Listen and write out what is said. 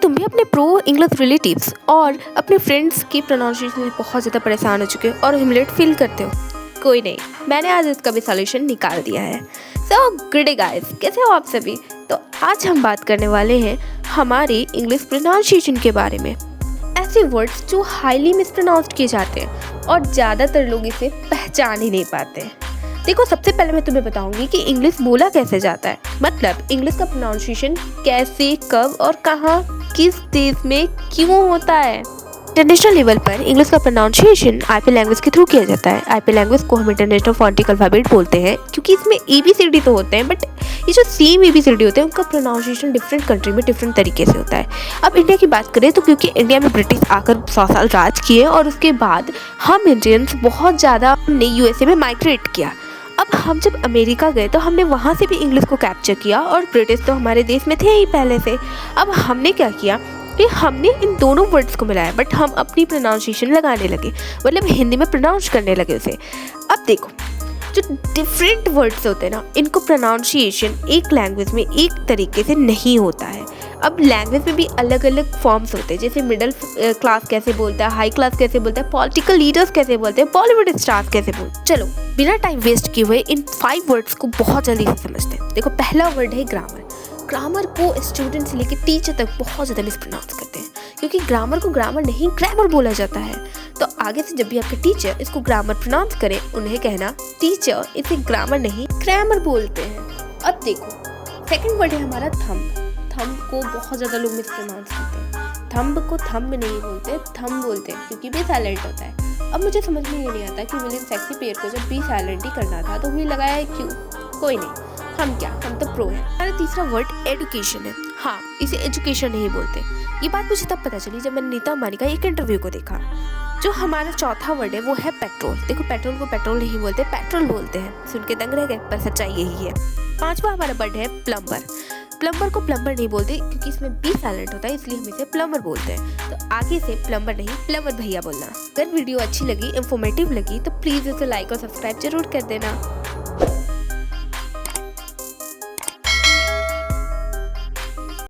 तुम भी अपने प्रो इंग्लिश रिलेटिव्स और अपने फ्रेंड्स की प्रोनाउंसिएशन में बहुत ज़्यादा परेशान हो चुके हो और ह्यूमिलेट फील करते हो? कोई नहीं, मैंने आज इसका भी सॉल्यूशन निकाल दिया है। सो गुड गाइस, कैसे हो आप सभी? तो आज हम बात करने वाले हैं हमारी इंग्लिश प्रोनाउंसिएशन के बारे में। ऐसे वर्ड्स जो हाईली मिसप्रोनाउंस्ड किए जाते हैं और ज़्यादातर लोग इसे पहचान ही नहीं पाते हैं। देखो, सबसे पहले मैं तुम्हें बताऊंगी कि इंग्लिश बोला कैसे जाता है, मतलब इंग्लिश का प्रोनाउंसिएशन कैसे, कब और कहाँ, किस देश में क्यों होता है। इंटरनेशनल लेवल पर इंग्लिश का प्रोनाउंसिएशन आईपी लैंग्वेज के थ्रू किया जाता है। आईपी लैंग्वेज को हम इंटरनेशनल फोनेटिक अल्फाबेट बोलते हैं क्योंकि इसमें एबीसीडी तो होते हैं, बट ये जो सेम एबीसीडी होते हैं उनका प्रोनाउंसिएशन डिफरेंट कंट्री में डिफरेंट तरीके से होता है। अब इंडिया की बात करें तो क्योंकि इंडिया में ब्रिटिश आकर 100 साल राज किए और उसके बाद हम इंडियंस बहुत ज़्यादा हमने यूएसए में माइग्रेट किया। अब हम जब अमेरिका गए तो हमने वहाँ से भी इंग्लिश को कैप्चर किया और ब्रिटिश तो हमारे देश में थे ही पहले से। अब हमने क्या किया कि हमने इन दोनों वर्ड्स को मिलाया, बट हम अपनी प्रोनाउंसिएशन लगाने लगे, मतलब हिंदी में प्रोनाउंस करने लगे उसे। अब देखो, जो डिफरेंट वर्ड्स होते हैं ना, इनको प्रोनाउंसिएशन एक लैंग्वेज में एक तरीके से नहीं होता है। अब लैंग्वेज में भी अलग अलग फॉर्म्स होते हैं, जैसे मिडिल क्लास कैसे बोलता है, हाई क्लास कैसे बोलता है, पॉलिटिकल लीडर्स कैसे बोलते हैं, बॉलीवुड स्टार्स कैसे बोलते हैं। चलो बिना टाइम वेस्ट किए हुए इन 5 वर्ड्स को बहुत जल्दी से समझते हैं। देखो, पहला वर्ड है ग्रामर। ग्रामर को स्टूडेंट से लेकर टीचर तक बहुत ज़्यादा मिसप्रोनाउंस करते हैं, क्योंकि ग्रामर को ग्रामर नहीं ग्रामर बोला जाता है। तो आगे से जब भी आपके टीचर इसको ग्रामर प्रोनाउंस करें, उन्हें कहना टीचर इसे ग्रामर नहीं ग्रामर बोलते हैं। अब देखो, सेकंड वर्ड है हमारा थंब। थंब को बहुत ज़्यादा लोग मिसप्रोनाउंस करते हैं। थंब को थंब नहीं बोलते, थंब बोलते हैं, क्योंकि बी साइलेंट होता है। अब मुझे समझ में ये नहीं आता कि विलियम शेक्सपियर को जब बी साइलेंट ही करना था तो भी लगाया है क्यों? कोई नहीं, हम तो प्रो है। हमारा तीसरा वर्ड एजुकेशन है। हाँ, इसे एजुकेशन नहीं बोलते। ये बात मुझे तब पता चली जब मैंने नीता अंबानी का एक इंटरव्यू को देखा। जो हमारा चौथा वर्ड है वो है पेट्रोल। देखो, पेट्रोल को पेट्रोल नहीं बोलते, पेट्रोल बोलते हैं। सुन के दंग रह गए, पर सच्चाई यही है। पांचवा हमारा वर्ड है प्लम्बर। प्लम्बर को प्लम्बर नहीं बोलते क्योंकि इसमें बी साइलेंट होता है, इसलिए हम इसे प्लम्बर बोलते हैं। तो आगे से प्लम्बर नहीं प्लम्बर भैया बोलना। अगर वीडियो अच्छी लगी, इंफॉर्मेटिव लगी, तो प्लीज़ इसे लाइक और सब्सक्राइब जरूर कर देना।